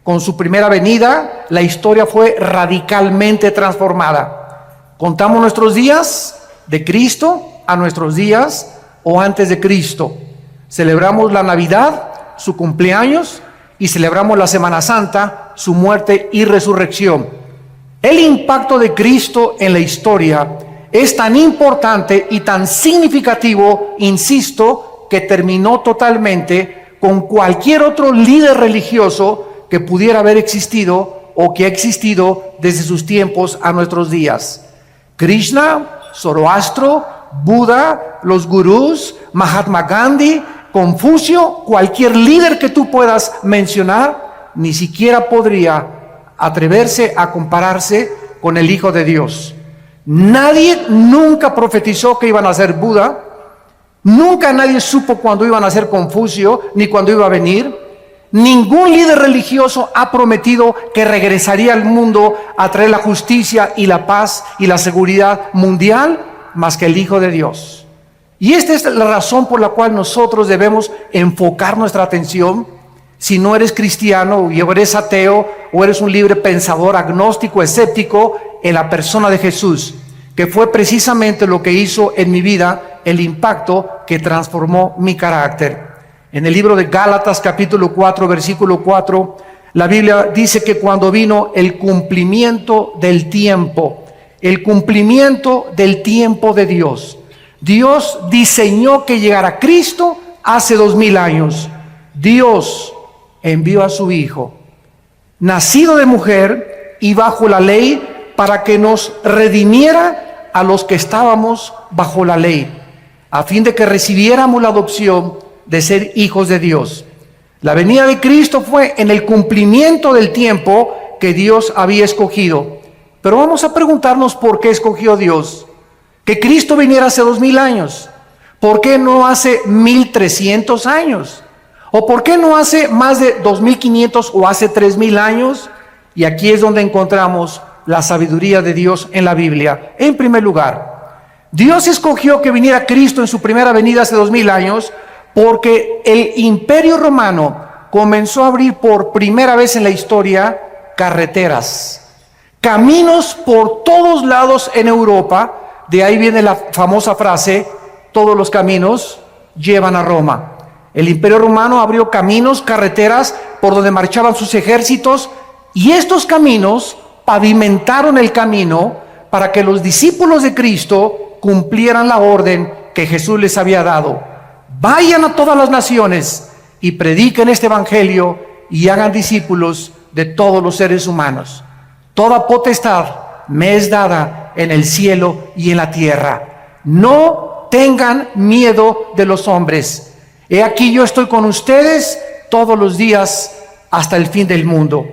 Con su primera venida, la historia fue radicalmente transformada. Contamos nuestros días de Cristo a nuestros días o antes de Cristo. Celebramos la Navidad, su cumpleaños, y celebramos la Semana Santa, su muerte y resurrección. El impacto de Cristo en la historia es tan importante y tan significativo, insisto, que terminó totalmente con cualquier otro líder religioso que pudiera haber existido o que ha existido desde sus tiempos a nuestros días. Krishna, Zoroastro, Buda, los gurús, Mahatma Gandhi, Confucio, cualquier líder que tú puedas mencionar, ni siquiera podría atreverse a compararse con el Hijo de Dios. Nadie nunca profetizó que iban a ser Buda, nunca nadie supo cuándo iban a ser Confucio, ni cuándo iba a venir. Ningún líder religioso ha prometido que regresaría al mundo a traer la justicia y la paz y la seguridad mundial, más que el Hijo de Dios. Y esta es la razón por la cual nosotros debemos enfocar nuestra atención. Si no eres cristiano, o eres ateo, o eres un libre pensador, agnóstico, escéptico, en la persona de Jesús, que fue precisamente lo que hizo en mi vida, el impacto que transformó mi carácter. En el libro de Gálatas, capítulo 4, versículo 4, la Biblia dice que cuando vino el cumplimiento del tiempo de Dios, Dios diseñó que llegara Cristo hace 2000 años. Dios envió a su Hijo, nacido de mujer y bajo la ley, para que nos redimiera a los que estábamos bajo la ley, a fin de que recibiéramos la adopción de ser hijos de Dios. La venida de Cristo fue en el cumplimiento del tiempo que Dios había escogido. Pero vamos a preguntarnos por qué escogió Dios que Cristo viniera hace 2000 años. ¿Por qué no hace 1300 años? ¿O por qué no hace más de 2500 o hace 3000 años? Y aquí es donde encontramos la sabiduría de Dios en la Biblia. En primer lugar, Dios escogió que viniera Cristo en su primera venida hace 2000 años porque el Imperio Romano comenzó a abrir por primera vez en la historia carreteras, caminos por todos lados en Europa. De ahí viene la famosa frase, todos los caminos llevan a Roma. El Imperio Romano abrió caminos, carreteras por donde marchaban sus ejércitos, y estos caminos pavimentaron el camino para que los discípulos de Cristo cumplieran la orden que Jesús les había dado. Vayan a todas las naciones y prediquen este evangelio y hagan discípulos de todos los seres humanos. Toda potestad me es dada en el cielo y en la tierra. No tengan miedo de los hombres. He aquí yo estoy con ustedes todos los días hasta el fin del mundo.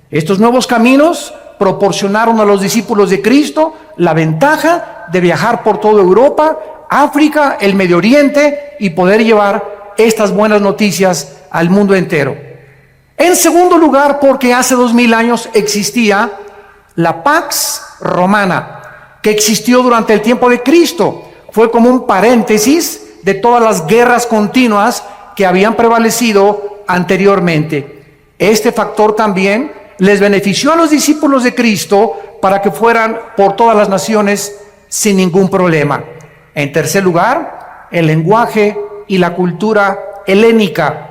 Estos nuevos caminos proporcionaron a los discípulos de Cristo la ventaja de viajar por toda Europa, África, el Medio Oriente y poder llevar estas buenas noticias al mundo entero. En segundo lugar, porque hace 2000 años existía la Pax Romana, que existió durante el tiempo de Cristo. Fue como un paréntesis de todas las guerras continuas que habían prevalecido anteriormente. Este factor también les benefició a los discípulos de Cristo para que fueran por todas las naciones sin ningún problema. En tercer lugar, el lenguaje y la cultura helénica.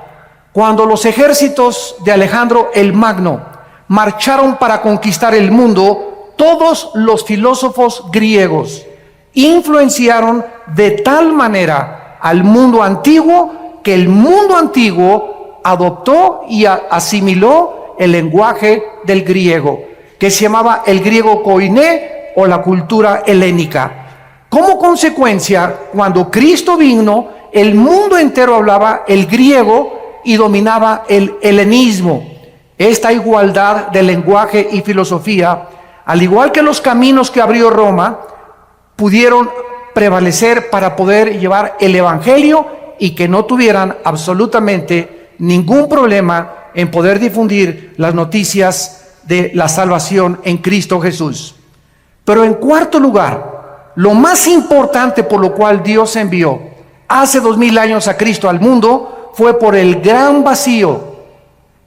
Cuando los ejércitos de Alejandro el Magno marcharon para conquistar el mundo, todos los filósofos griegos influenciaron de tal manera al mundo antiguo que el mundo antiguo adoptó y asimiló el lenguaje del griego, que se llamaba el griego koiné o la cultura helénica. Como consecuencia, cuando Cristo vino, el mundo entero hablaba el griego y dominaba el helenismo. Esta igualdad de lenguaje y filosofía, al igual que los caminos que abrió Roma, pudieron prevalecer para poder llevar el evangelio y que no tuvieran absolutamente ningún problema en poder difundir las noticias de la salvación en Cristo Jesús. Pero en cuarto lugar, lo más importante por lo cual Dios envió hace 2000 años a Cristo al mundo fue por el gran vacío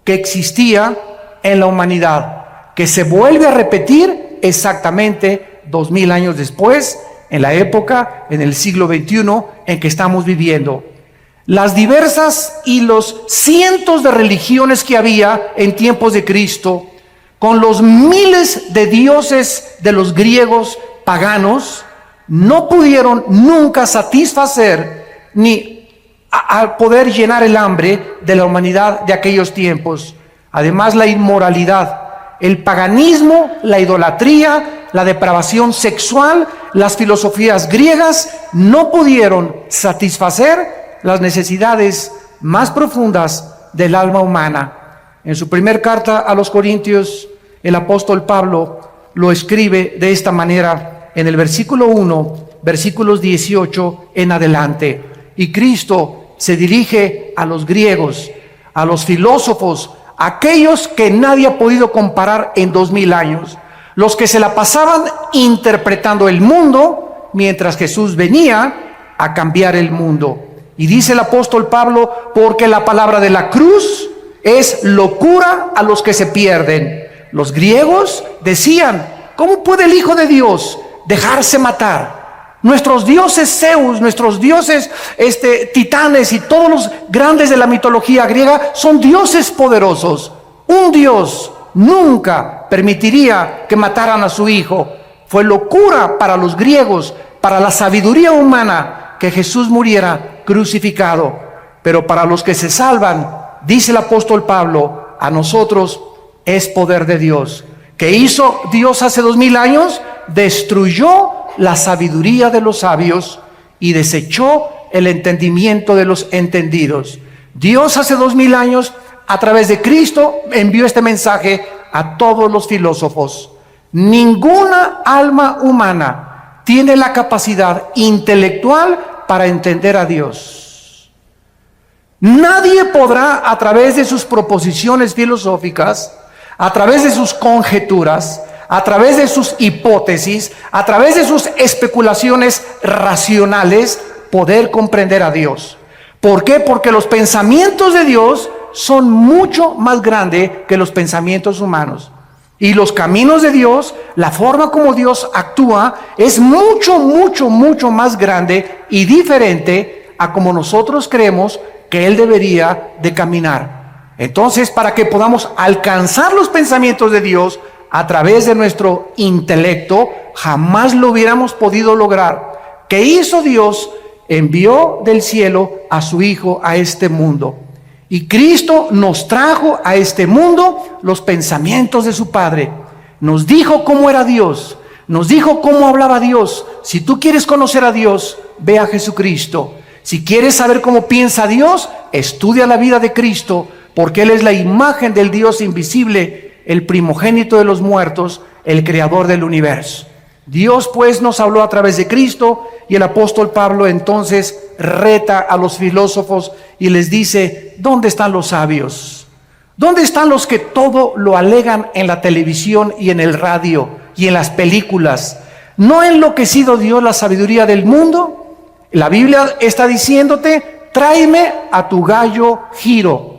que existía en la humanidad, que se vuelve a repetir exactamente 2000 años después, en la época, en el siglo XXI en que estamos viviendo. Las diversas y los cientos de religiones que había en tiempos de Cristo, con los miles de dioses de los griegos paganos, no pudieron nunca satisfacer ni a poder llenar el hambre de la humanidad de aquellos tiempos. Además, la inmoralidad, el paganismo, la idolatría, la depravación sexual, las filosofías griegas no pudieron satisfacer las necesidades más profundas del alma humana. En su primer carta a los Corintios, el apóstol Pablo lo escribe de esta manera en el versículo 1, versículos 18 en adelante. Y Cristo se dirige a los griegos, a los filósofos, aquellos que nadie ha podido comparar en 2000 años, los que se la pasaban interpretando el mundo, mientras Jesús venía a cambiar el mundo. Y dice el apóstol Pablo, porque la palabra de la cruz es locura a los que se pierden. Los griegos decían, ¿cómo puede el Hijo de Dios dejarse matar? Nuestros dioses Zeus, nuestros dioses titanes y todos los grandes de la mitología griega son dioses poderosos. Un Dios nunca permitiría que mataran a su Hijo. Fue locura para los griegos, para la sabiduría humana, que Jesús muriera crucificado. Pero para los que se salvan, dice el apóstol Pablo, a nosotros es poder de Dios. ¿Qué hizo Dios hace 2000 años? Destruyó la sabiduría de los sabios y desechó el entendimiento de los entendidos. Dios hace 2000 años, a través de Cristo, envió este mensaje a todos los filósofos. Ninguna alma humana tiene la capacidad intelectual para entender a Dios. Nadie podrá, a través de sus proposiciones filosóficas, a través de sus conjeturas, a través de sus hipótesis, a través de sus especulaciones racionales, poder comprender a Dios. ¿Por qué? Porque los pensamientos de Dios son mucho más grandes que los pensamientos humanos. Y los caminos de Dios, la forma como Dios actúa, es mucho, mucho, mucho más grande y diferente a como nosotros creemos que Él debería de caminar. Entonces, para que podamos alcanzar los pensamientos de Dios a través de nuestro intelecto, jamás lo hubiéramos podido lograr. ¿Qué hizo Dios? Envió del cielo a su Hijo a este mundo. Y Cristo nos trajo a este mundo los pensamientos de su Padre. Nos dijo cómo era Dios. Nos dijo cómo hablaba Dios. Si tú quieres conocer a Dios, ve a Jesucristo. Si quieres saber cómo piensa Dios, estudia la vida de Cristo, porque Él es la imagen del Dios invisible, el primogénito de los muertos, el creador del universo. Dios pues nos habló a través de Cristo, y el apóstol Pablo entonces reta a los filósofos y les dice, ¿dónde están los sabios? ¿Dónde están los que todo lo alegan en la televisión y en el radio y en las películas? ¿No ha enloquecido Dios la sabiduría del mundo? La Biblia está diciéndote, tráeme a tu gallo Giro.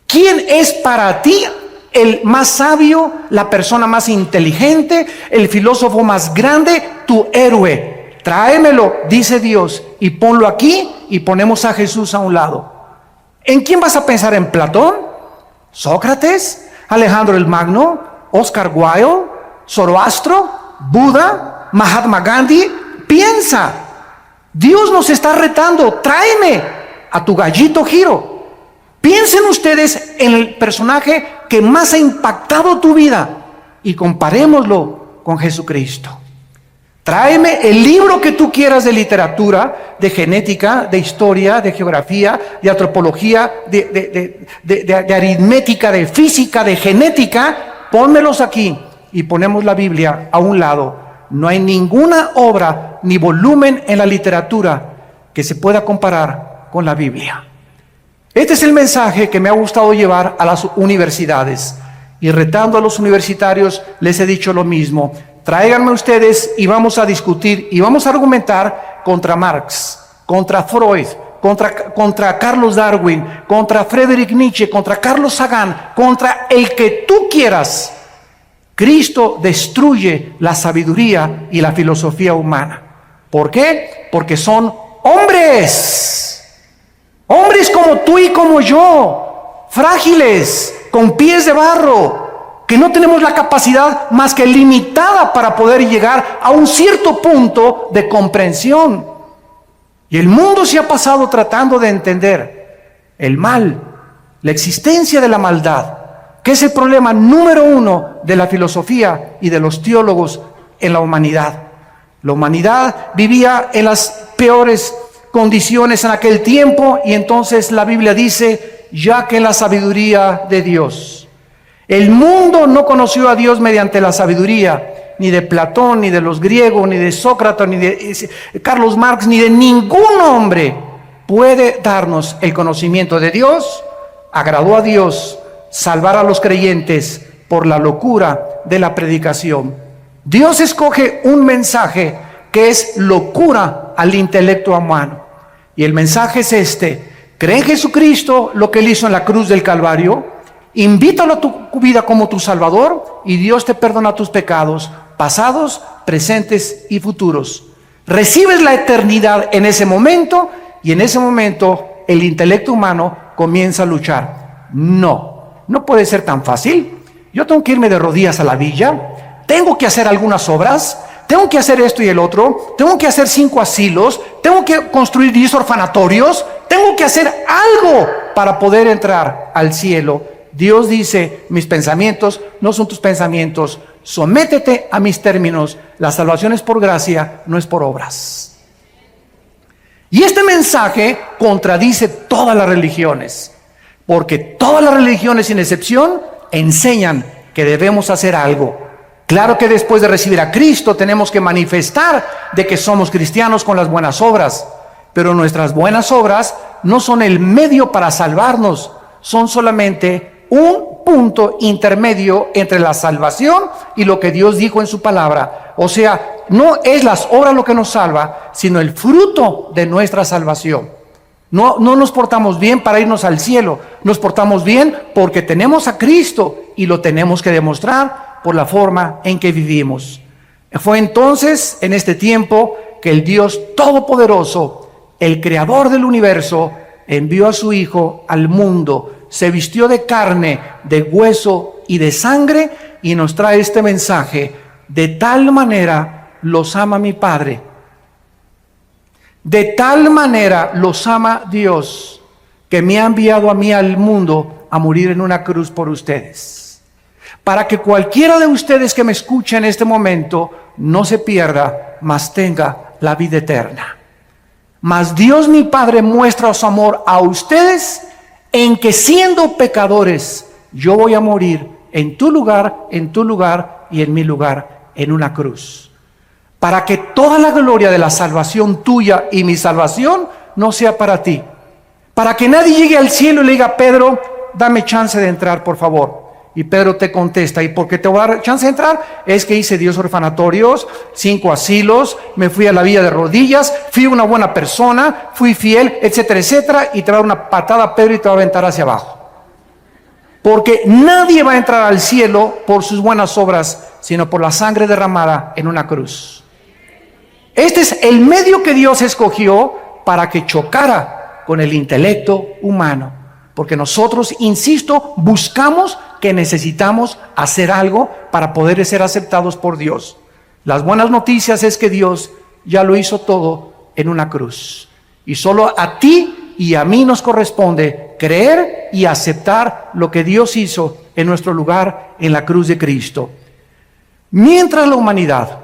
¿Quién es para ti el más sabio, la persona más inteligente, el filósofo más grande, tu héroe? Tráemelo, dice Dios, y ponlo aquí, y ponemos a Jesús a un lado. ¿En quién vas a pensar? ¿En Platón? ¿Sócrates? ¿Alejandro el Magno? ¿Oscar Wilde? ¿Zoroastro? ¿Buda? ¿Mahatma Gandhi? Piensa. Dios nos está retando. Tráeme a tu gallito Giro. Piensen ustedes en el personaje que más ha impactado tu vida y comparémoslo con Jesucristo. Tráeme el libro que tú quieras de literatura, de genética, de historia, de geografía, de antropología, de aritmética, de física, de genética. Pónmelos aquí y ponemos la Biblia a un lado. No hay ninguna obra ni volumen en la literatura que se pueda comparar con la Biblia. Este es el mensaje que me ha gustado llevar a las universidades. Y retando a los universitarios, les he dicho lo mismo. Tráiganme ustedes y vamos a discutir y vamos a argumentar contra Marx, contra Freud, contra Carlos Darwin, contra Friedrich Nietzsche, contra Carlos Sagan, contra el que tú quieras. Cristo destruye la sabiduría y la filosofía humana. ¿Por qué? Porque son hombres. Hombres como tú y como yo, frágiles, con pies de barro, que no tenemos la capacidad más que limitada para poder llegar a un cierto punto de comprensión. Y el mundo se ha pasado tratando de entender el mal, la existencia de la maldad, que es el problema número uno de la filosofía y de los teólogos en la humanidad. La humanidad vivía en las peores condiciones en aquel tiempo, y entonces la Biblia dice, ya que la sabiduría de Dios. El mundo no conoció a Dios mediante la sabiduría, ni de Platón, ni de los griegos, ni de Sócrates, ni de Carlos Marx, ni de ningún hombre puede darnos el conocimiento de Dios. Agradó a Dios salvar a los creyentes por la locura de la predicación. Dios escoge un mensaje que es locura al intelecto humano. Y el mensaje es este: cree en Jesucristo, lo que Él hizo en la cruz del Calvario, invítalo a tu vida como tu Salvador, y Dios te perdona tus pecados, pasados, presentes y futuros. Recibes la eternidad en ese momento, y en ese momento el intelecto humano comienza a luchar. No puede ser tan fácil. Yo tengo que irme de rodillas a la villa, tengo que hacer algunas obras, tengo que hacer esto y el otro, tengo que hacer 5 asilos, tengo que construir 10 orfanatorios, tengo que hacer algo para poder entrar al cielo. Dios dice, mis pensamientos no son tus pensamientos, sométete a mis términos, la salvación es por gracia, no es por obras. Y este mensaje contradice todas las religiones, porque todas las religiones sin excepción enseñan que debemos hacer algo. Claro que después de recibir a Cristo tenemos que manifestar de que somos cristianos con las buenas obras, pero nuestras buenas obras no son el medio para salvarnos, son solamente un punto intermedio entre la salvación y lo que Dios dijo en su palabra. O sea, no es las obras lo que nos salva, sino el fruto de nuestra salvación. No nos portamos bien para irnos al cielo, nos portamos bien porque tenemos a Cristo y lo tenemos que demostrar por la forma en que vivimos. Fue entonces, en este tiempo, que el Dios Todopoderoso, el Creador del universo, envió a su Hijo al mundo, se vistió de carne, de hueso y de sangre, y nos trae este mensaje: de tal manera los ama mi Padre, de tal manera los ama Dios, que me ha enviado a mí al mundo a morir en una cruz por ustedes, para que cualquiera de ustedes que me escuche en este momento no se pierda, mas tenga la vida eterna. Mas Dios mi Padre muestra su amor a ustedes en que, siendo pecadores, yo voy a morir en tu lugar y en mi lugar, en una cruz, para que toda la gloria de la salvación tuya y mi salvación no sea para ti, para que nadie llegue al cielo y le diga: Pedro, dame chance de entrar, por favor. Y Pedro te contesta: ¿y por qué te voy a dar chance de entrar? Es que hice 10 orfanatorios, 5 asilos, me fui a la villa de rodillas, fui una buena persona, fui fiel, etcétera, etcétera. Y te va a dar una patada, Pedro, y te va a aventar hacia abajo. Porque nadie va a entrar al cielo por sus buenas obras, sino por la sangre derramada en una cruz. Este es el medio que Dios escogió para que chocara con el intelecto humano. Porque nosotros, insisto, buscamos que necesitamos hacer algo para poder ser aceptados por Dios. Las buenas noticias es que Dios ya lo hizo todo en una cruz. Y solo a ti y a mí nos corresponde creer y aceptar lo que Dios hizo en nuestro lugar en la cruz de Cristo. Mientras la humanidad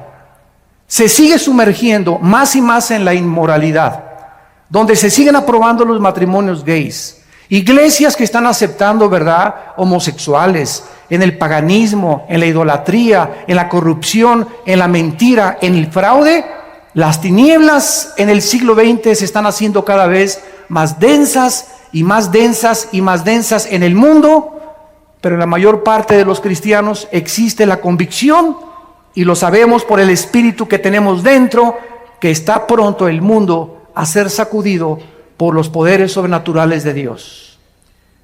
se sigue sumergiendo más y más en la inmoralidad, donde se siguen aprobando los matrimonios gays, iglesias que están aceptando, ¿verdad?, homosexuales, en el paganismo, en la idolatría, en la corrupción, en la mentira, en el fraude, las tinieblas en el siglo XX se están haciendo cada vez más densas y más densas y más densas en el mundo, pero en la mayor parte de los cristianos existe la convicción, y lo sabemos por el espíritu que tenemos dentro, que está pronto el mundo a ser sacudido por los poderes sobrenaturales de Dios.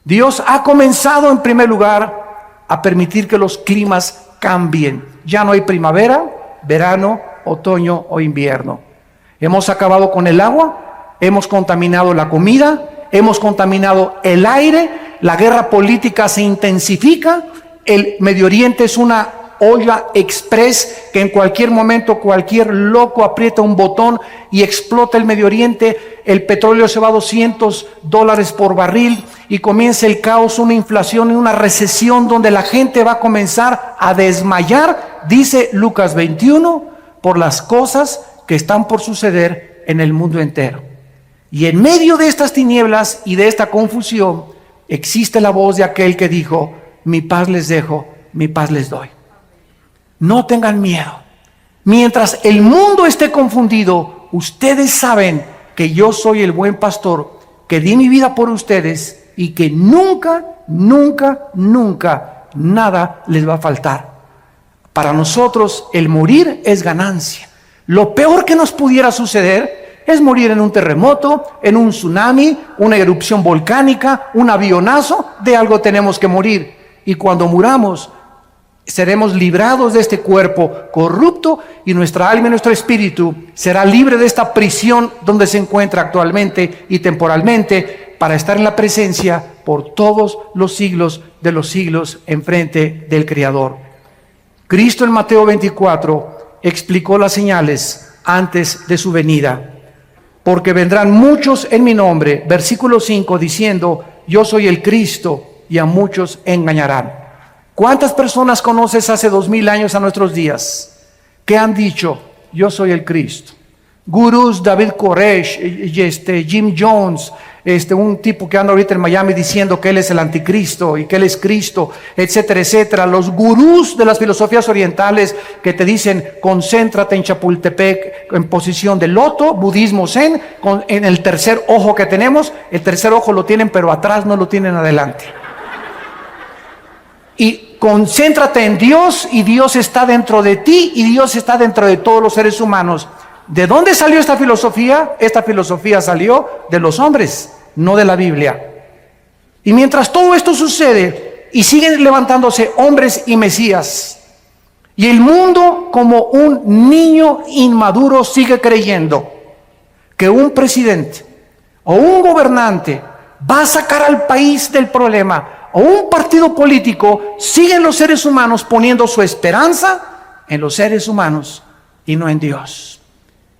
Dios ha comenzado en primer lugar a permitir que los climas cambien. Ya no hay primavera, verano, otoño o invierno. Hemos acabado con el agua, hemos contaminado la comida, hemos contaminado el aire, la guerra política se intensifica, el Medio Oriente es una olla express que en cualquier momento cualquier loco aprieta un botón y explota el Medio Oriente. El petróleo se va a $200 por barril y comienza el caos, una inflación y una recesión donde la gente va a comenzar a desmayar, dice Lucas 21, por las cosas que están por suceder en el mundo entero. Y en medio de estas tinieblas y de esta confusión existe la voz de aquel que dijo: mi paz les dejo, mi paz les doy. No tengan miedo. Mientras el mundo esté confundido, ustedes saben que yo soy el buen pastor, que di mi vida por ustedes y que nunca, nunca, nunca nada les va a faltar. Para nosotros el morir es ganancia. Lo peor que nos pudiera suceder es morir en un terremoto, en un tsunami, una erupción volcánica, un avionazo. De algo tenemos que morir. Y cuando muramos, seremos librados de este cuerpo corrupto y nuestra alma y nuestro espíritu será libre de esta prisión donde se encuentra actualmente y temporalmente, para estar en la presencia por todos los siglos de los siglos en frente del Creador. Cristo en Mateo 24 explicó las señales antes de su venida. Porque vendrán muchos en mi nombre, versículo 5, diciendo: yo soy el Cristo, y a muchos engañarán. ¿Cuántas personas conoces hace 2000 años a nuestros días que han dicho: yo soy el Cristo? Gurús, David Koresh, Jim Jones, un tipo que anda ahorita en Miami diciendo que él es el anticristo y que él es Cristo, etcétera, etcétera. Los gurús de las filosofías orientales que te dicen: concéntrate en Chapultepec en posición de loto, budismo zen, en el tercer ojo que tenemos. El tercer ojo lo tienen pero atrás, no lo tienen adelante. Y concéntrate en Dios, y Dios está dentro de ti, y Dios está dentro de todos los seres humanos. ¿De dónde salió esta filosofía? Esta filosofía salió de los hombres, no de la Biblia. Y mientras todo esto sucede y siguen levantándose hombres y mesías, y el mundo como un niño inmaduro sigue creyendo que un presidente o un gobernante va a sacar al país del problema, o un partido político, siguen los seres humanos poniendo su esperanza en los seres humanos y no en Dios.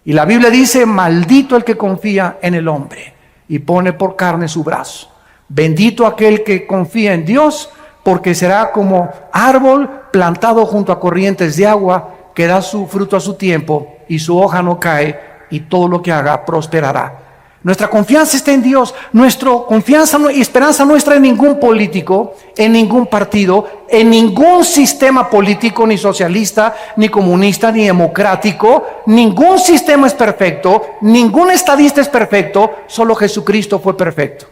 Y la Biblia dice: maldito el que confía en el hombre y pone por carne su brazo. Bendito aquel que confía en Dios, porque será como árbol plantado junto a corrientes de agua, que da su fruto a su tiempo y su hoja no cae, y todo lo que haga prosperará. Nuestra confianza está en Dios. Nuestra confianza y esperanza no está en ningún político, en ningún partido, en ningún sistema político, ni socialista, ni comunista, ni democrático. Ningún sistema es perfecto, ningún estadista es perfecto, solo Jesucristo fue perfecto.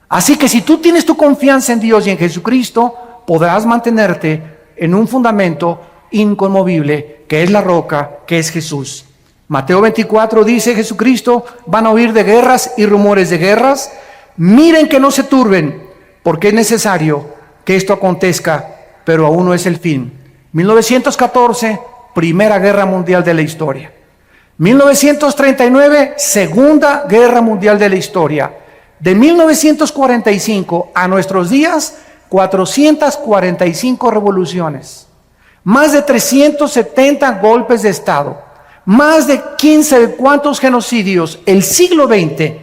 Así que si tú tienes tu confianza en Dios y en Jesucristo, podrás mantenerte en un fundamento inconmovible, que es la roca, que es Jesús. Mateo 24 dice Jesucristo: van a oír de guerras y rumores de guerras. Miren que no se turben, porque es necesario que esto acontezca, pero aún no es el fin. 1914, Primera Guerra Mundial de la historia. 1939, Segunda Guerra Mundial de la historia. De 1945 a nuestros días, 445 revoluciones, más de 370 golpes de Estado, más de 15 de cuántos genocidios. El siglo XX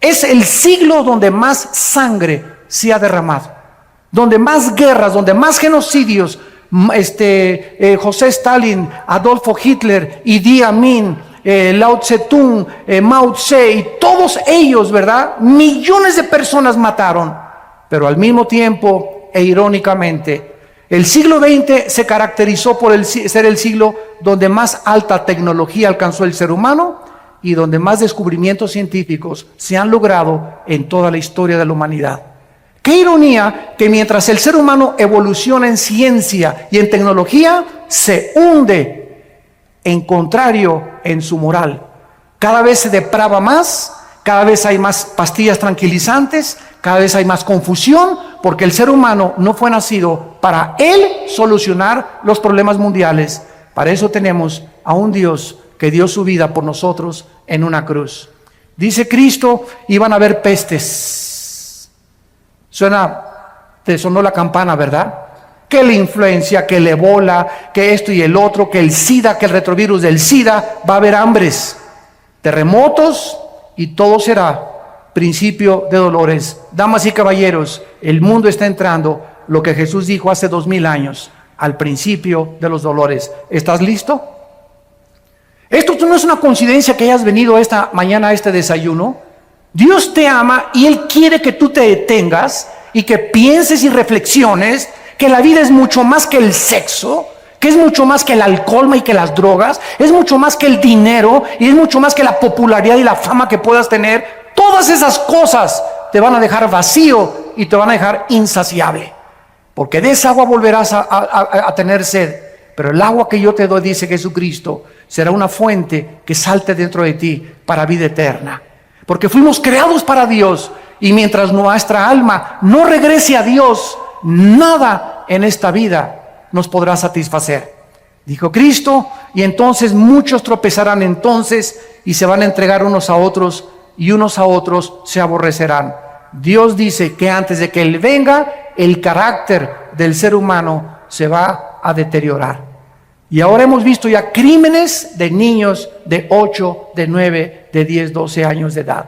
es el siglo donde más sangre se ha derramado, donde más guerras, donde más genocidios. José Stalin, Adolfo Hitler, Idi Amin, Lao Tse-tung, Mao Tse, y todos ellos, ¿verdad? Millones de personas mataron. Pero al mismo tiempo, e irónicamente, el siglo XX se caracterizó por ser el siglo donde más alta tecnología alcanzó el ser humano y donde más descubrimientos científicos se han logrado en toda la historia de la humanidad. Qué ironía que mientras el ser humano evoluciona en ciencia y en tecnología, se hunde en contrario en su moral. Cada vez se deprava más, cada vez hay más pastillas tranquilizantes, cada vez hay más confusión, porque el ser humano no fue nacido para él solucionar los problemas mundiales. Para eso tenemos a un Dios que dio su vida por nosotros en una cruz. Dice Cristo, iban a haber pestes. Te sonó la campana, ¿verdad? Que la influencia, que el ébola, que esto y el otro, que el SIDA, que el retrovirus del SIDA. Va a haber hambres, terremotos y todo será principio de dolores. Damas y caballeros, el mundo está entrando, lo que Jesús dijo hace 2000 años, al principio de los dolores. ¿Estás listo? Esto no es una coincidencia que hayas venido esta mañana a este desayuno. Dios te ama y Él quiere que tú te detengas y que pienses y reflexiones que la vida es mucho más que el sexo, que es mucho más que el alcohol y que las drogas, es mucho más que el dinero y es mucho más que la popularidad y la fama que puedas tener. Todas esas cosas te van a dejar vacío y te van a dejar insaciable, porque de esa agua volverás a tener sed, pero el agua que yo te doy, dice Jesucristo, será una fuente que salte dentro de ti para vida eterna, porque fuimos creados para Dios, y mientras nuestra alma no regrese a Dios, nada en esta vida nos podrá satisfacer, dijo Cristo. Y entonces muchos tropezarán entonces y se van a entregar unos a otros, y unos a otros se aborrecerán. Dios dice que antes de que Él venga, el carácter del ser humano se va a deteriorar. Y ahora hemos visto ya crímenes de niños de 8, de 9, de 10, 12 años de edad.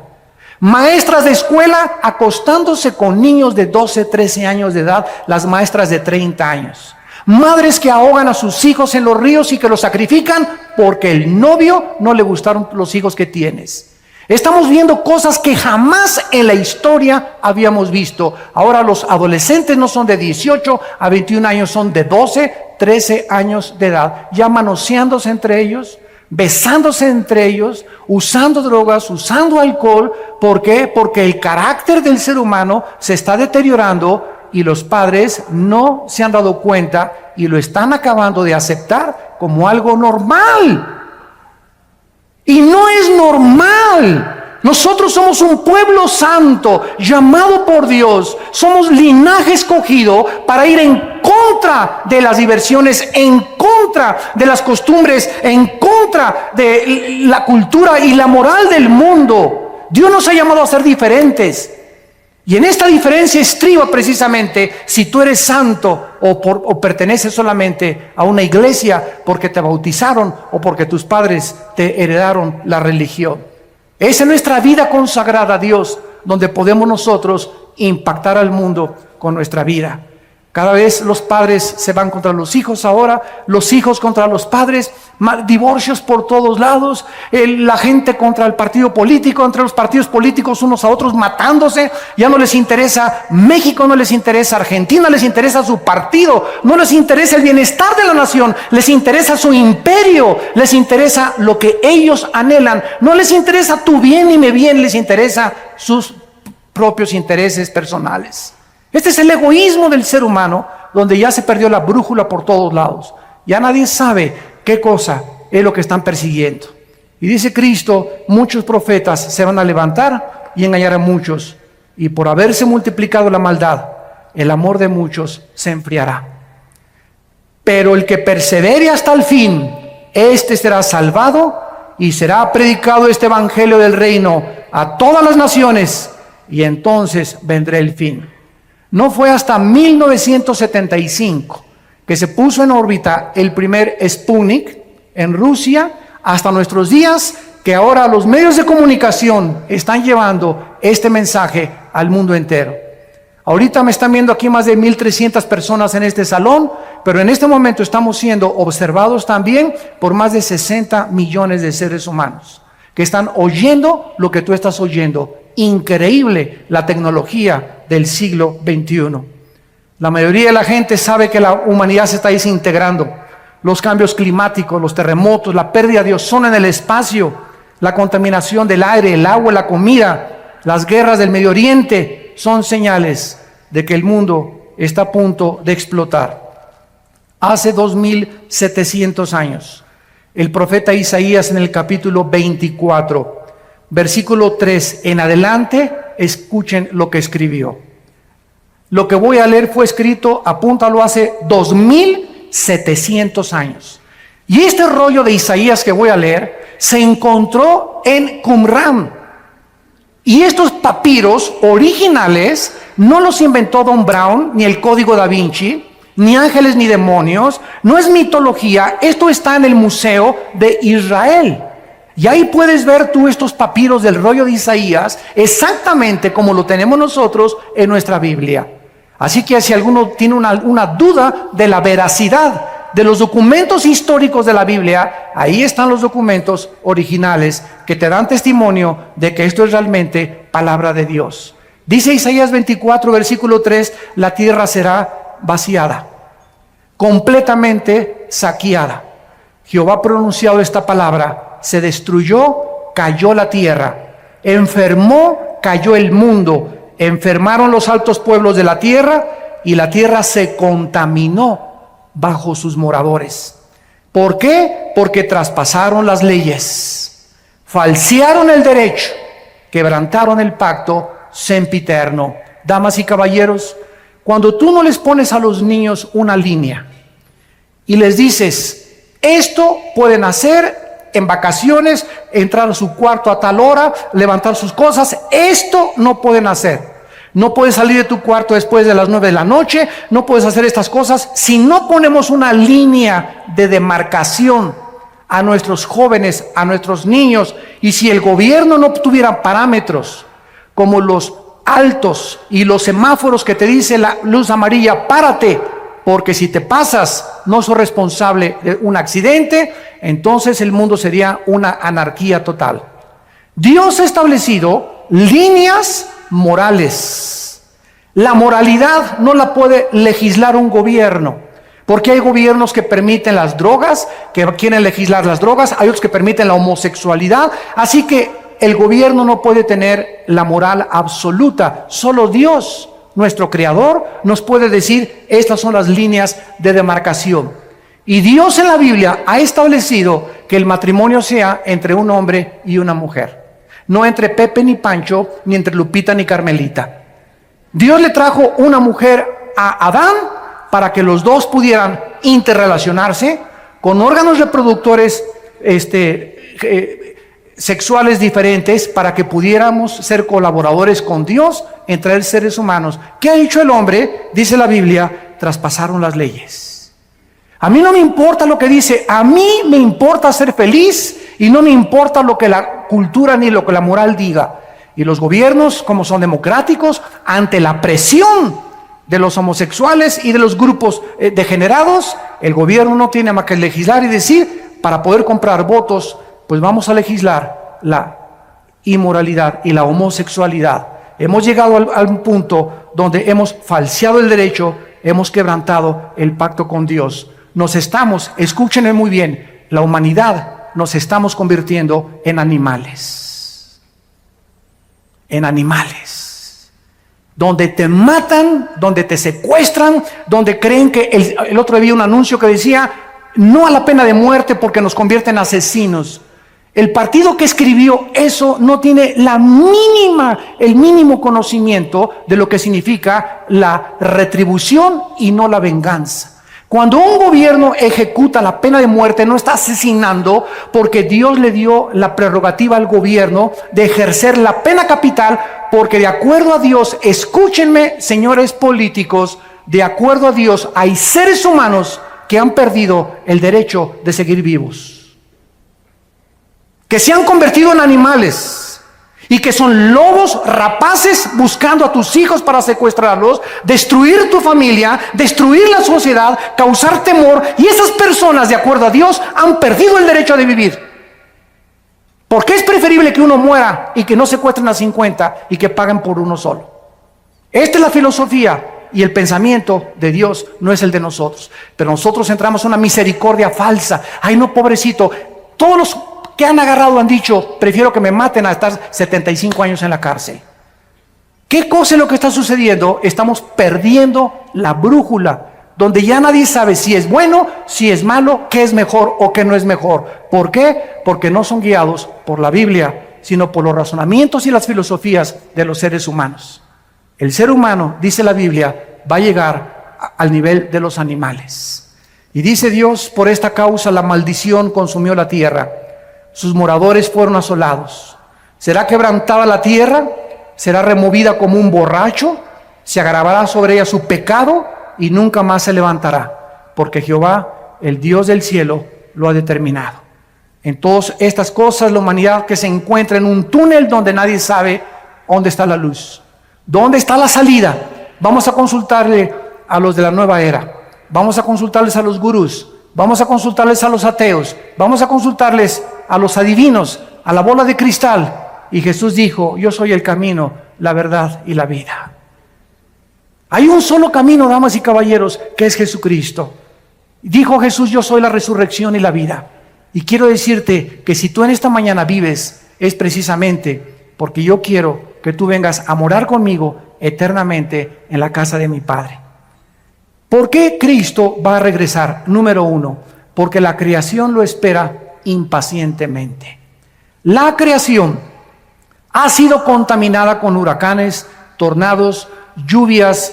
Maestras de escuela acostándose con niños de 12, 13 años de edad, las maestras de 30 años. Madres que ahogan a sus hijos en los ríos y que los sacrifican porque el novio no le gustaron los hijos que tienes. Estamos viendo cosas que jamás en la historia habíamos visto. Ahora los adolescentes no son de 18 a 21 años, son de 12, 13 años de edad, ya manoseándose entre ellos, besándose entre ellos, usando drogas, usando alcohol. ¿Por qué? Porque el carácter del ser humano se está deteriorando y los padres no se han dado cuenta y lo están acabando de aceptar como algo normal. Y no es normal. Nosotros somos un pueblo santo, llamado por Dios. Somos linaje escogido para ir en contra de las diversiones, en contra de las costumbres, en contra de la cultura y la moral del mundo. Dios nos ha llamado a ser diferentes. Y en esta diferencia estriba precisamente si tú eres santo o perteneces solamente a una iglesia porque te bautizaron o porque tus padres te heredaron la religión. Esa es nuestra vida consagrada a Dios, donde podemos nosotros impactar al mundo con nuestra vida. Cada vez los padres se van contra los hijos ahora, los hijos contra los padres, divorcios por todos lados, la gente contra el partido político, entre los partidos políticos unos a otros matándose. Ya no les interesa México, no les interesa Argentina, les interesa su partido, no les interesa el bienestar de la nación, les interesa su imperio, les interesa lo que ellos anhelan, no les interesa tu bien ni mi bien, les interesa sus propios intereses personales. Este es el egoísmo del ser humano, donde ya se perdió la brújula por todos lados. Ya nadie sabe qué cosa es lo que están persiguiendo. Y dice Cristo, muchos profetas se van a levantar y engañar a muchos. Y por haberse multiplicado la maldad, el amor de muchos se enfriará. Pero el que persevere hasta el fin, este será salvado y será predicado este evangelio del reino a todas las naciones, y entonces vendrá el fin. No fue hasta 1975 que se puso en órbita el primer Sputnik en Rusia, hasta nuestros días, que ahora los medios de comunicación están llevando este mensaje al mundo entero. Ahorita me están viendo aquí más de 1,300 personas en este salón, pero en este momento estamos siendo observados también por más de 60 millones de seres humanos que están oyendo lo que tú estás oyendo. Increíble la tecnología del siglo XXI. La mayoría de la gente sabe que la humanidad se está desintegrando. Los cambios climáticos, los terremotos, la pérdida de ozono en el espacio, la contaminación del aire, el agua, la comida, las guerras del Medio Oriente son señales de que el mundo está a punto de explotar. Hace 2700 años, el profeta Isaías en el capítulo 24 versículo 3 en adelante, escuchen lo que escribió. Lo que voy a leer fue escrito, apúntalo, hace 2700 años. Y este rollo de Isaías que voy a leer se encontró en Qumran. Y estos papiros originales no los inventó Don Brown, ni el Código Da Vinci, ni ángeles ni demonios. No es mitología, esto está en el Museo de Israel. Y ahí puedes ver tú estos papiros del rollo de Isaías exactamente como lo tenemos nosotros en nuestra Biblia. Así que si alguno tiene una duda de la veracidad de los documentos históricos de la Biblia, ahí están los documentos originales que te dan testimonio de que esto es realmente palabra de Dios. Dice Isaías 24, versículo 3, la tierra será vaciada, completamente saqueada. Jehová ha pronunciado esta palabra, se destruyó, cayó la tierra, enfermó, cayó el mundo, enfermaron los altos pueblos de la tierra y la tierra se contaminó bajo sus moradores. ¿Por qué? Porque traspasaron las leyes, falsearon el derecho, quebrantaron el pacto sempiterno. Damas y caballeros, cuando tú no les pones a los niños una línea y les dices, esto pueden hacer en vacaciones, entrar a su cuarto a tal hora, levantar sus cosas, esto no pueden hacer. No puedes salir de tu cuarto después de las 9 de la noche, no puedes hacer estas cosas. Si no ponemos una línea de demarcación a nuestros jóvenes, a nuestros niños, y si el gobierno no tuviera parámetros como los altos y los semáforos que te dice la luz amarilla, párate, porque si te pasas no sos responsable de un accidente, entonces el mundo sería una anarquía total. Dios ha establecido líneas morales. La moralidad no la puede legislar un gobierno, porque hay gobiernos que permiten las drogas, que quieren legislar las drogas, hay otros que permiten la homosexualidad, así que el gobierno no puede tener la moral absoluta. Solo Dios, nuestro Creador, nos puede decir, estas son las líneas de demarcación. Y Dios en la Biblia ha establecido que el matrimonio sea entre un hombre y una mujer. No entre Pepe ni Pancho, ni entre Lupita ni Carmelita. Dios le trajo una mujer a Adán para que los dos pudieran interrelacionarse con órganos reproductores sexuales diferentes, para que pudiéramos ser colaboradores con Dios en traer seres humanos. ¿Qué ha hecho el hombre? Dice la Biblia, traspasaron las leyes. A mí no me importa lo que dice, a mí me importa ser feliz y no me importa lo que la cultura ni lo que la moral diga. Y los gobiernos, como son democráticos, ante la presión de los homosexuales y de los grupos degenerados, el gobierno no tiene más que legislar y decir, para poder comprar votos, pues vamos a legislar la inmoralidad y la homosexualidad. Hemos llegado al punto donde hemos falseado el derecho, hemos quebrantado el pacto con Dios. Nos estamos, escúchenme muy bien, la humanidad nos estamos convirtiendo en animales. En animales. Donde te matan, donde te secuestran, donde creen que el otro día vi un anuncio que decía, no a la pena de muerte porque nos convierte en asesinos. El partido que escribió eso no tiene el mínimo conocimiento de lo que significa la retribución y no la venganza. Cuando un gobierno ejecuta la pena de muerte, no está asesinando, porque Dios le dio la prerrogativa al gobierno de ejercer la pena capital, porque de acuerdo a Dios, escúchenme, señores políticos, de acuerdo a Dios hay seres humanos que han perdido el derecho de seguir vivos, que se han convertido en animales y que son lobos rapaces buscando a tus hijos para secuestrarlos, destruir tu familia, destruir la sociedad, causar temor. Y esas personas, de acuerdo a Dios, han perdido el derecho de vivir. Porque es preferible que uno muera y que no secuestren a 50 y que paguen por uno solo. Esta es la filosofía y el pensamiento de Dios, no es el de nosotros. Pero nosotros entramos en una misericordia falsa. Ay, no, pobrecito. Todos los que han agarrado han dicho, prefiero que me maten a estar 75 años en la cárcel. ¿Qué cosa es lo que está sucediendo? Estamos perdiendo la brújula, donde ya nadie sabe si es bueno, si es malo, qué es mejor o qué no es mejor. ¿Por qué? Porque no son guiados por la Biblia, sino por los razonamientos y las filosofías de los seres humanos. El ser humano, dice la Biblia, va a llegar al nivel de los animales. Y dice Dios, por esta causa la maldición consumió la tierra. Sus moradores fueron asolados. ¿Será quebrantada la tierra? ¿Será removida como un borracho? Se agravará sobre ella su pecado y nunca más se levantará, porque Jehová, el Dios del cielo, lo ha determinado. En todas estas cosas, la humanidad que se encuentra en un túnel donde nadie sabe dónde está la luz, dónde está la salida. Vamos a consultarle a los de la nueva era, vamos a consultarles a los gurús, vamos a consultarles a los ateos, vamos a consultarles a los adivinos, a la bola de cristal. Y Jesús dijo, yo soy el camino, la verdad y la vida. Hay un solo camino, damas y caballeros, que es Jesucristo. Dijo Jesús, yo soy la resurrección y la vida. Y quiero decirte que si tú en esta mañana vives, es precisamente porque yo quiero que tú vengas a morar conmigo eternamente en la casa de mi Padre. ¿Por qué Cristo va a regresar? Número uno, porque la creación lo espera impacientemente. La creación ha sido contaminada con huracanes, tornados, lluvias,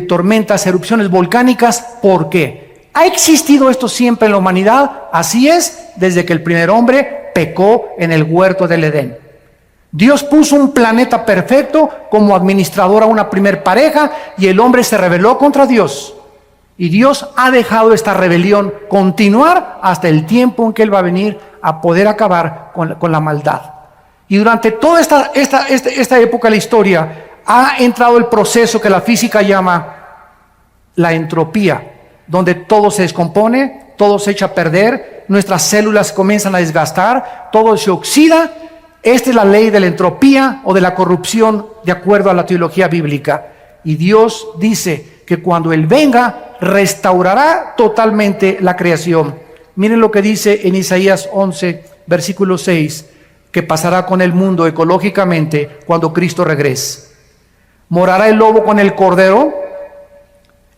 tormentas, erupciones volcánicas. ¿Por qué? ¿Ha existido esto siempre en la humanidad? Así es, desde que el primer hombre pecó en el huerto del Edén. Dios puso un planeta perfecto como administrador a una primer pareja y el hombre se rebeló contra Dios. Y Dios ha dejado esta rebelión continuar hasta el tiempo en que Él va a venir a poder acabar con la maldad. Y durante toda esta época de la historia ha entrado el proceso que la física llama la entropía, donde todo se descompone, todo se echa a perder, nuestras células comienzan a desgastar, todo se oxida. Esta es la ley de la entropía o de la corrupción de acuerdo a la teología bíblica. Y Dios dice que cuando Él venga, restaurará totalmente la creación. Miren lo que dice en Isaías 11, versículo 6, que pasará con el mundo ecológicamente cuando Cristo regrese. Morará el lobo con el cordero,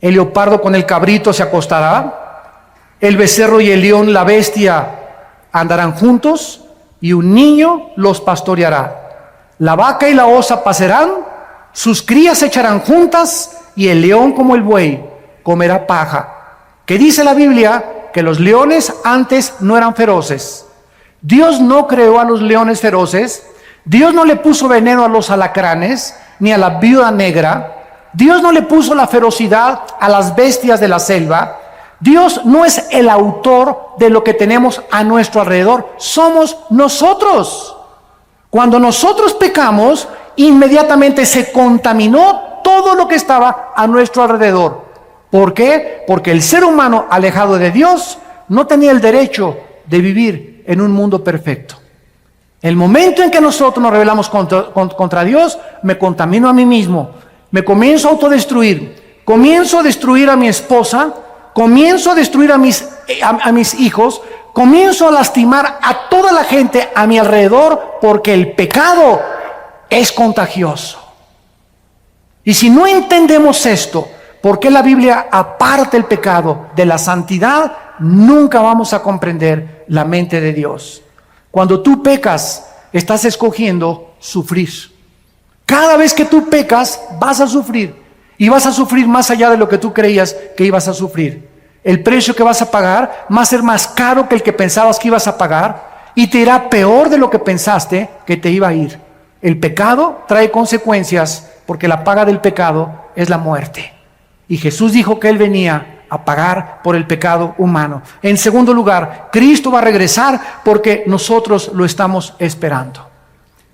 el leopardo con el cabrito se acostará, el becerro y el león, la bestia, andarán juntos, y un niño los pastoreará. La vaca y la osa pasarán, sus crías se echarán juntas, y el león como el buey comerá paja. ¿Qué dice la Biblia? Que los leones antes no eran feroces. Dios no creó a los leones feroces, Dios no le puso veneno a los alacranes, ni a la viuda negra, Dios no le puso la ferocidad a las bestias de la selva. Dios no es el autor de lo que tenemos a nuestro alrededor, somos nosotros. Cuando nosotros pecamos, inmediatamente se contaminó todo lo que estaba a nuestro alrededor. ¿Por qué? Porque el ser humano alejado de Dios no tenía el derecho de vivir en un mundo perfecto. El momento en que nosotros nos rebelamos contra Dios, me contamino a mí mismo, me comienzo a autodestruir, comienzo a destruir a mi esposa, comienzo a destruir a mis hijos, comienzo a lastimar a toda la gente a mi alrededor, porque el pecado es contagioso. Y si no entendemos esto, ¿por qué la Biblia aparta el pecado de la santidad? Nunca vamos a comprender la mente de Dios. Cuando tú pecas, estás escogiendo sufrir. Cada vez que tú pecas, vas a sufrir. Y vas a sufrir más allá de lo que tú creías que ibas a sufrir. El precio que vas a pagar va a ser más caro que el que pensabas que ibas a pagar. Y te irá peor de lo que pensaste que te iba a ir. El pecado trae consecuencias, porque la paga del pecado es la muerte. Y Jesús dijo que Él venía a pagar por el pecado humano. En segundo lugar, Cristo va a regresar porque nosotros lo estamos esperando.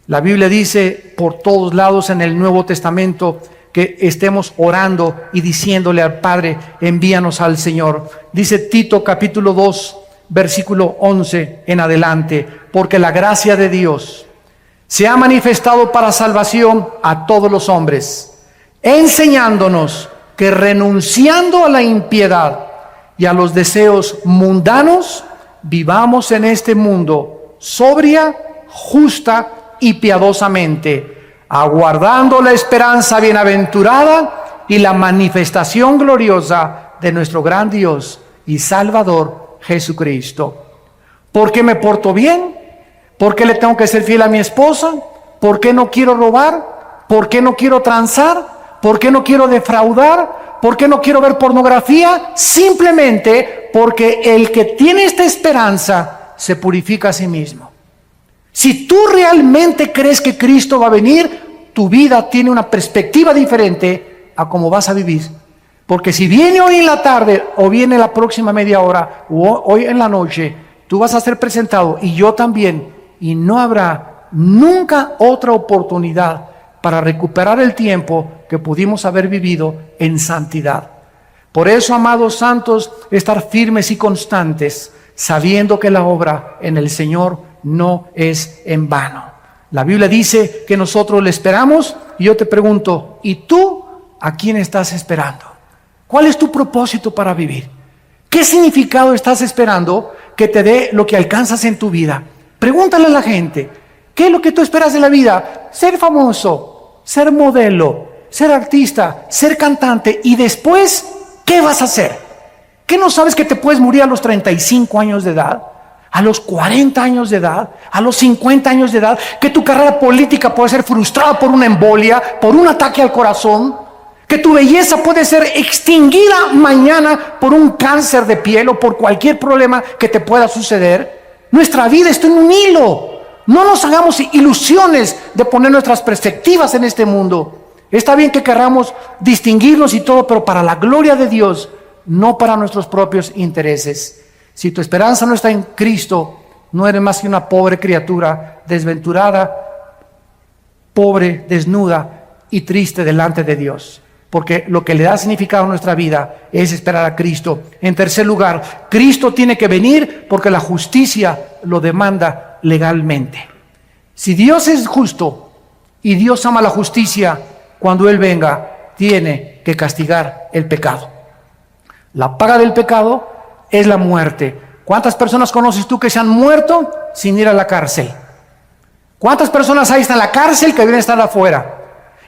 La Biblia dice por todos lados en el Nuevo Testamento que estemos orando y diciéndole al Padre, envíanos al Señor. Dice Tito capítulo 2, versículo 11 en adelante, porque la gracia de Dios se ha manifestado para salvación a todos los hombres, enseñándonos que renunciando a la impiedad y a los deseos mundanos, vivamos en este mundo sobria, justa y piadosamente, aguardando la esperanza bienaventurada y la manifestación gloriosa de nuestro gran Dios y Salvador Jesucristo. ¿Por qué me porto bien? ¿Por qué le tengo que ser fiel a mi esposa? ¿Por qué no quiero robar? ¿Por qué no quiero transar? ¿Por qué no quiero defraudar? ¿Por qué no quiero ver pornografía? Simplemente porque el que tiene esta esperanza se purifica a sí mismo. Si tú realmente crees que Cristo va a venir, tu vida tiene una perspectiva diferente a cómo vas a vivir. Porque si viene hoy en la tarde o viene la próxima media hora o hoy en la noche, tú vas a ser presentado y yo también, y no habrá nunca otra oportunidad para recuperar el tiempo que pudimos haber vivido en santidad. Por eso, amados santos, estar firmes y constantes, sabiendo que la obra en el Señor no es en vano. La Biblia dice que nosotros le esperamos, y yo te pregunto, ¿y tú a quién estás esperando? ¿Cuál es tu propósito para vivir? ¿Qué significado estás esperando que te dé lo que alcanzas en tu vida? Pregúntale a la gente, ¿qué es lo que tú esperas de la vida? Ser famoso, ser modelo, ser artista, ser cantante, y después, ¿qué vas a hacer? ¿Qué no sabes que te puedes morir a los 35 años de edad? A los 40 años de edad, a los 50 años de edad, que tu carrera política puede ser frustrada por una embolia, por un ataque al corazón, que tu belleza puede ser extinguida mañana por un cáncer de piel o por cualquier problema que te pueda suceder. Nuestra vida está en un hilo. No nos hagamos ilusiones de poner nuestras perspectivas en este mundo. Está bien que queramos distinguirnos y todo, pero para la gloria de Dios, no para nuestros propios intereses. Si tu esperanza no está en Cristo, no eres más que una pobre criatura, desventurada, pobre, desnuda y triste delante de Dios. Porque lo que le da significado a nuestra vida es esperar a Cristo. En tercer lugar, Cristo tiene que venir porque la justicia lo demanda legalmente. Si Dios es justo y Dios ama la justicia, cuando Él venga, tiene que castigar el pecado. La paga del pecado es la muerte. ¿Cuántas personas conoces tú que se han muerto sin ir a la cárcel? ¿Cuántas personas hay en la cárcel que deben estar afuera?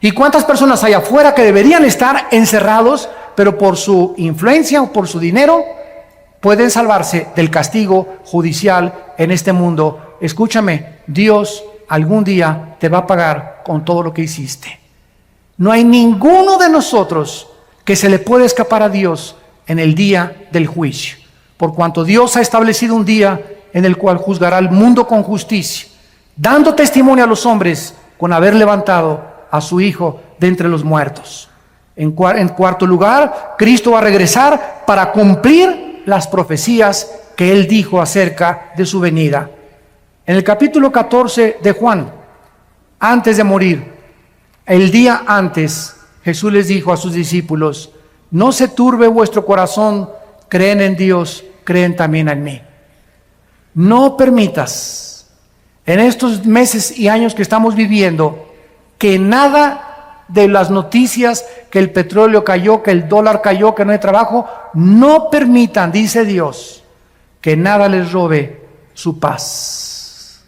¿Y cuántas personas hay afuera que deberían estar encerrados, pero por su influencia o por su dinero pueden salvarse del castigo judicial en este mundo? Escúchame, Dios algún día te va a pagar con todo lo que hiciste. No hay ninguno de nosotros que se le pueda escapar a Dios en el día del juicio, por cuanto Dios ha establecido un día en el cual juzgará al mundo con justicia, dando testimonio a los hombres con haber levantado a su Hijo de entre los muertos. En cuarto lugar, Cristo va a regresar para cumplir las profecías que Él dijo acerca de su venida. En el capítulo 14 de Juan, antes de morir, el día antes, Jesús les dijo a sus discípulos: no se turbe vuestro corazón, creen en Dios, creen también en mí. No permitas en estos meses y años que estamos viviendo que nada de las noticias, que el petróleo cayó, que el dólar cayó, que no hay trabajo, no permitan, dice Dios, que nada les robe su paz.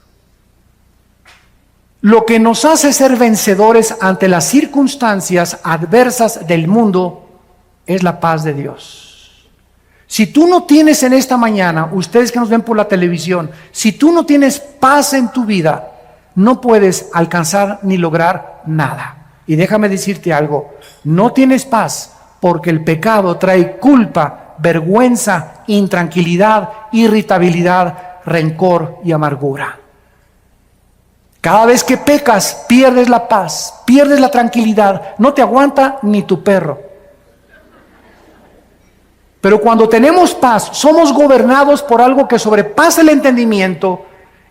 Lo que nos hace ser vencedores ante las circunstancias adversas del mundo es la paz de Dios. Si tú no tienes en esta mañana, ustedes que nos ven por la televisión, si tú no tienes paz en tu vida, no puedes alcanzar ni lograr nada. Y déjame decirte algo, no tienes paz porque el pecado trae culpa, vergüenza, intranquilidad, irritabilidad, rencor y amargura. Cada vez que pecas, pierdes la paz, pierdes la tranquilidad, no te aguanta ni tu perro. Pero cuando tenemos paz, somos gobernados por algo que sobrepasa el entendimiento,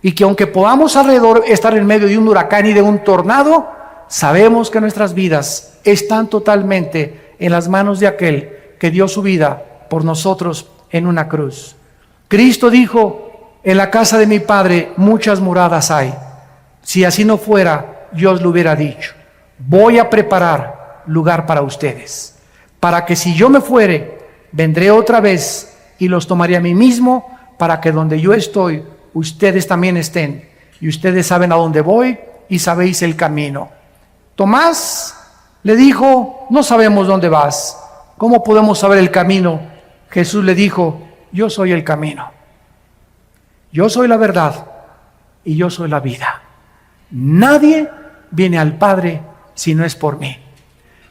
y que aunque podamos alrededor estar en medio de un huracán y de un tornado, sabemos que nuestras vidas están totalmente en las manos de aquel que dio su vida por nosotros en una cruz. Cristo dijo: en la casa de mi Padre muchas moradas hay. Si así no fuera, yo os lo hubiera dicho. Voy a preparar lugar para ustedes, para que si yo me fuere, vendré otra vez y los tomaré a mí mismo, para que donde yo estoy, ustedes también estén. Y ustedes saben a dónde voy y sabéis el camino. Tomás le dijo: no sabemos dónde vas. ¿Cómo podemos saber el camino? Jesús le dijo: yo soy el camino. Yo soy la verdad. y yo soy la vida. Nadie viene al Padre si no es por mí.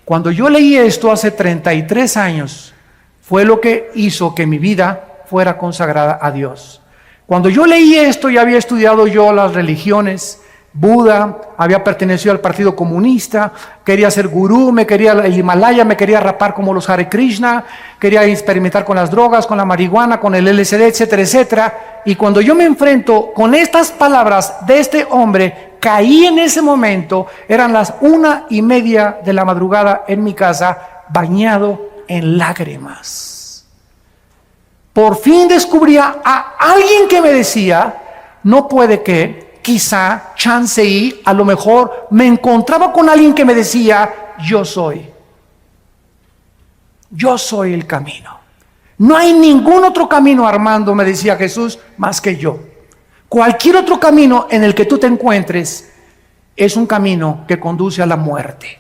Cuando yo leí esto hace 33 años, fue lo que hizo que mi vida fuera consagrada a Dios. Cuando yo leí esto, ya había estudiado yo las religiones, Buda, había pertenecido al Partido Comunista, quería ser gurú, me quería el Himalaya, me quería rapar como los Hare Krishna, quería experimentar con las drogas, con la marihuana, con el LSD, etcétera, etcétera. Y cuando yo me enfrento con estas palabras de este hombre, caí en ese momento, eran las 1:30 de la madrugada en mi casa, bañado en lágrimas. Por fin descubría a alguien que me decía, no puede que, quizá, chance y, a lo mejor me encontraba con alguien que me decía, yo soy el camino. No hay ningún otro camino, Armando, me decía Jesús, más que yo. Cualquier otro camino en el que tú te encuentres es un camino que conduce a la muerte.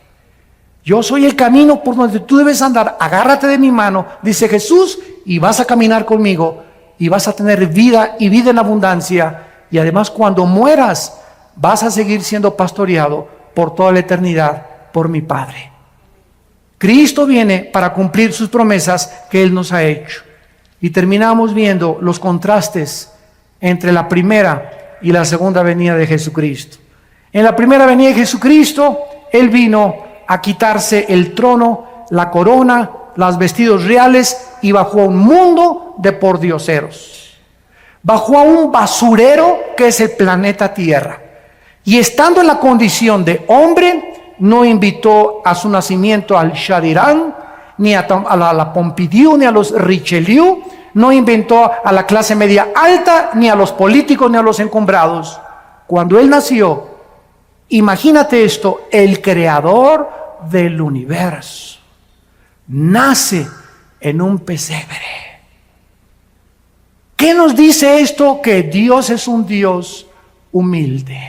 Yo soy el camino por donde tú debes andar, agárrate de mi mano, dice Jesús, y vas a caminar conmigo, y vas a tener vida y vida en abundancia, y además cuando mueras, vas a seguir siendo pastoreado por toda la eternidad por mi Padre. Cristo viene para cumplir sus promesas que Él nos ha hecho. Y terminamos viendo los contrastes entre la primera y la segunda venida de Jesucristo. En la primera venida de Jesucristo, Él vino a quitarse el trono, la corona, los vestidos reales y bajó a un mundo de pordioseros. Bajó a un basurero que es el planeta Tierra. Y estando en la condición de hombre, no invitó a su nacimiento al Chadirán, ni a la Pompidou, ni a los Richelieu, no inventó a la clase media alta, ni a los políticos, ni a los encumbrados. Cuando Él nació, imagínate esto, el creador del universo nace en un pesebre. ¿Qué nos dice esto? Que Dios es un Dios humilde.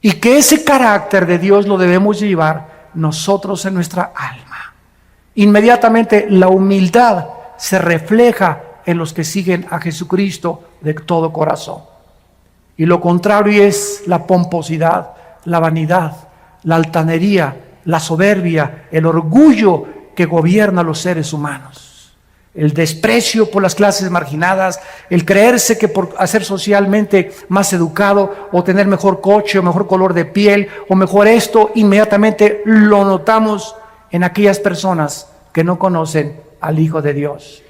Y que ese carácter de Dios lo debemos llevar nosotros en nuestra alma. Inmediatamente la humildad se refleja en los que siguen a Jesucristo de todo corazón. Y lo contrario es la pomposidad, la vanidad, la altanería, la soberbia, el orgullo que gobierna a los seres humanos. El desprecio por las clases marginadas, el creerse que por ser socialmente más educado o tener mejor coche o mejor color de piel o mejor esto, inmediatamente lo notamos en aquellas personas que no conocen al Hijo de Dios.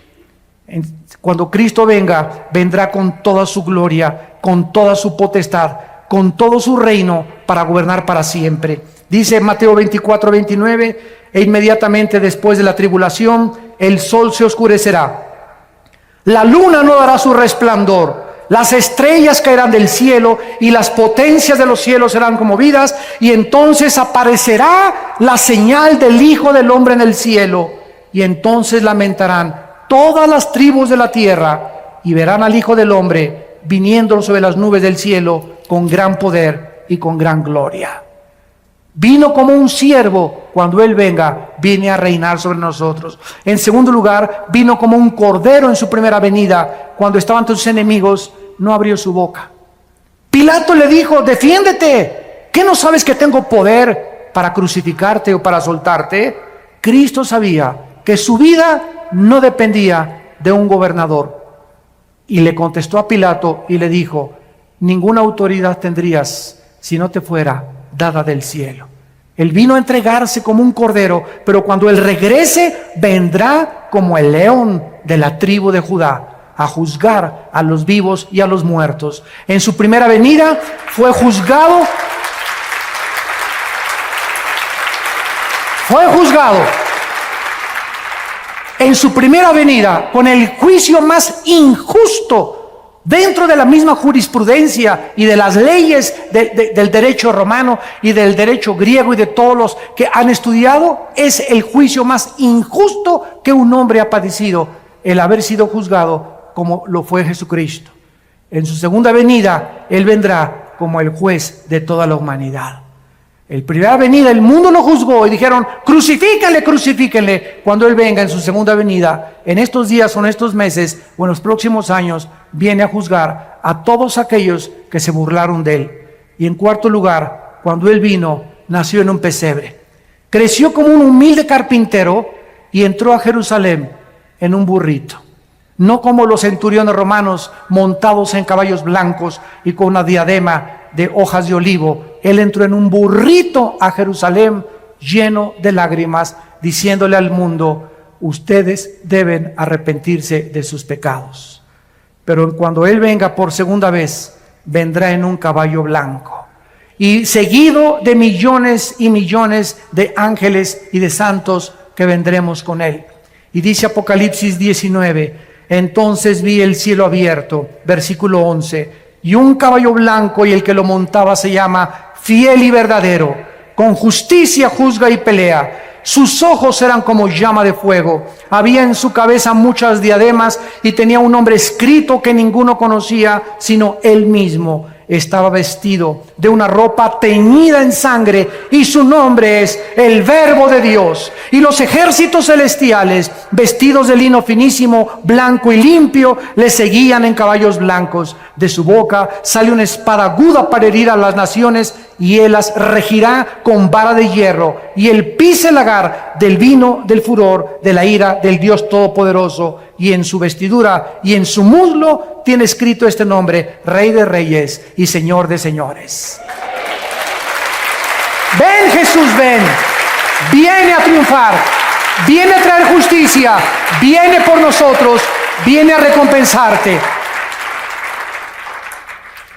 Cuando Cristo venga, vendrá con toda su gloria, con toda su potestad, con todo su reino para gobernar para siempre. Dice Mateo 24:29, e inmediatamente después de la tribulación, el sol se oscurecerá, la luna no dará su resplandor, las estrellas caerán del cielo y las potencias de los cielos serán conmovidas, y entonces aparecerá la señal del Hijo del Hombre en el cielo, y entonces lamentarán todas las tribus de la tierra y verán al Hijo del Hombre viniendo sobre las nubes del cielo con gran poder y con gran gloria. Vino como un siervo, cuando Él venga, viene a reinar sobre nosotros. En segundo lugar, vino como un cordero en su primera venida, cuando estaban ante sus enemigos, no abrió su boca. Pilato le dijo, defiéndete, ¿qué no sabes que tengo poder para crucificarte o para soltarte? Cristo sabía que su vida no dependía de un gobernador. Y le contestó a Pilato y le dijo, ninguna autoridad tendrías si no te fuera dada del cielo. Él vino a entregarse como un cordero, pero cuando Él regrese, vendrá como el león de la tribu de Judá, a juzgar a los vivos y a los muertos. En su primera venida fue juzgado. En su primera venida, con el juicio más injusto dentro de la misma jurisprudencia y de las leyes del derecho romano y del derecho griego y de todos los que han estudiado, es el juicio más injusto que un hombre ha padecido, el haber sido juzgado como lo fue Jesucristo. En su segunda venida, Él vendrá como el juez de toda la humanidad. En primera venida el mundo lo juzgó y dijeron, crucifíquenle, crucifíquenle. Cuando Él venga en su segunda venida, en estos días o en estos meses o en los próximos años, viene a juzgar a todos aquellos que se burlaron de él. Y en cuarto lugar, cuando él vino, nació en un pesebre. Creció como un humilde carpintero y entró a Jerusalén en un burrito. No como los centuriones romanos montados en caballos blancos y con una diadema de hojas de olivo. Él entró en un burrito a Jerusalén lleno de lágrimas, diciéndole al mundo: ustedes deben arrepentirse de sus pecados. Pero cuando él venga por segunda vez, vendrá en un caballo blanco, y seguido de millones y millones de ángeles y de santos que vendremos con él. Y dice Apocalipsis 19: entonces vi el cielo abierto, versículo 11, y un caballo blanco, y el que lo montaba se llama Fiel y Verdadero, con justicia juzga y pelea. Sus ojos eran como llama de fuego, había en su cabeza muchas diademas, y tenía un nombre escrito que ninguno conocía sino él mismo. Estaba vestido de una ropa teñida en sangre, y su nombre es el Verbo de Dios. Y los ejércitos celestiales, vestidos de lino finísimo, blanco y limpio, le seguían en caballos blancos. De su boca sale una espada aguda para herir a las naciones, y él las regirá con vara de hierro. Y él pisa el lagar del vino del furor de la ira del Dios Todopoderoso. Y en su vestidura y en su muslo tiene escrito este nombre: Rey de Reyes y Señor de Señores. Ven, Jesús, ven. Viene a triunfar, viene a traer justicia, viene por nosotros, viene a recompensarte.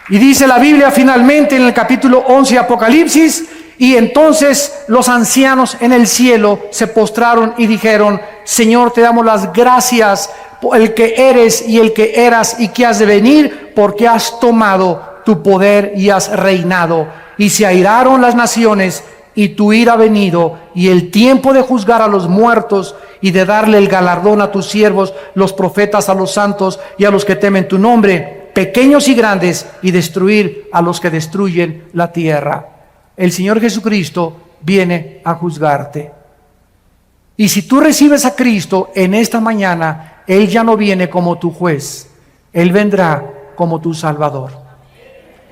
Y dice la Biblia finalmente en el capítulo 11 de Apocalipsis: y entonces los ancianos en el cielo se postraron y dijeron: Señor, te damos las gracias por el que eres y el que eras y que has de venir, porque has tomado tu poder y has reinado. Y se airaron las naciones, y tu ira ha venido, y el tiempo de juzgar a los muertos y de darle el galardón a tus siervos, los profetas, a los santos y a los que temen tu nombre, pequeños y grandes, y destruir a los que destruyen la tierra. El Señor Jesucristo viene a juzgarte. Y si tú recibes a Cristo en esta mañana, Él ya no viene como tu juez, Él vendrá como tu Salvador.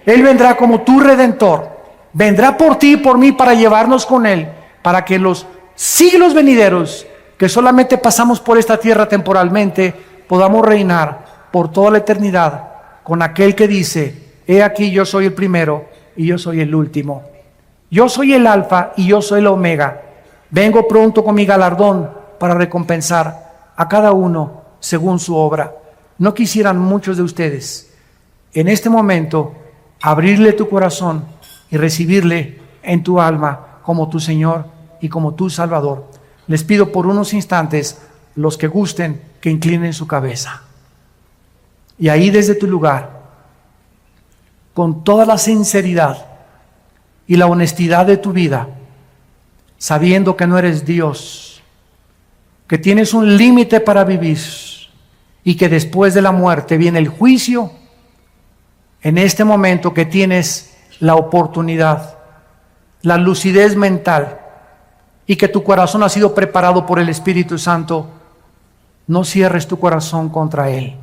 Él vendrá como tu Redentor. Vendrá por ti y por mí para llevarnos con Él, para que en los siglos venideros, que solamente pasamos por esta tierra temporalmente, podamos reinar por toda la eternidad con aquel que dice: he aquí, yo soy el primero y yo soy el último. Yo soy el alfa y yo soy el omega. Vengo pronto con mi galardón para recompensar a cada uno según su obra. ¿No quisieran muchos de ustedes en este momento abrirle tu corazón y recibirle en tu alma como tu Señor y como tu Salvador? Les pido por unos instantes, los que gusten, que inclinen su cabeza. Y ahí desde tu lugar, con toda la sinceridad y la honestidad de tu vida, sabiendo que no eres Dios, que tienes un límite para vivir y que después de la muerte viene el juicio, en este momento que tienes la oportunidad, la lucidez mental y que tu corazón ha sido preparado por el Espíritu Santo, no cierres tu corazón contra Él.